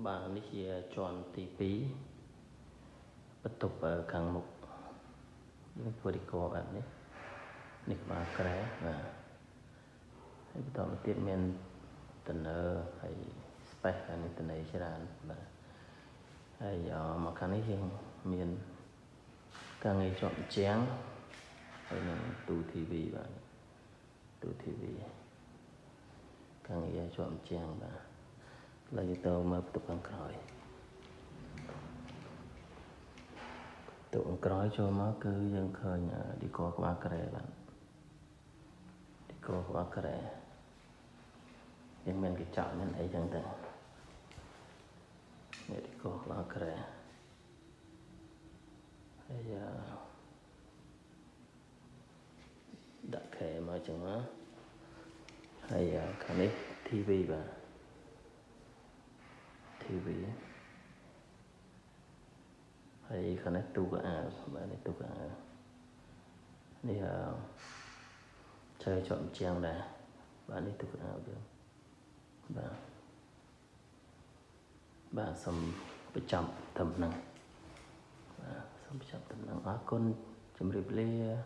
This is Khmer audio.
Bạnនេះជាជាន់ទី2បន្ទប់ខាងមុខយើងធ្វើរីកបែបនេះនេះក្បាលក្រែបាទហើយបន្តមកទៀតមានតនើហើយ space ខាងនេះតនើច្រើនបាទហើយមកខាងនេះយើងមានការងារជាប់ជញ្ជាំងហើយនឹងទូ TV បាទទូ TV ការងារជាប់ជញ្ជាំងបាទឥឡូវយើងទៅមើលបន្ទប់ខាងក្រោយទៅក្រោយចូលមកគឺយើងឃើញឌីកក្បាលក្រែបាទឌីកក្បាលក្រែយើងមានកញ្ចក់មានអីចឹងទៅនេះឌីកក្បាលក្រែហើយដាក់ខែមកចឹងមកហើយខាងនេះ TV បាទ TV ហើយខាងនេះទូកៅអៅបាទនេះទូកៅអៅនេះchơi chọn trang này bạn đi tục nào được bà xong bị chậm thầm năng xong bị chậm thầm năng con chấm rịp lê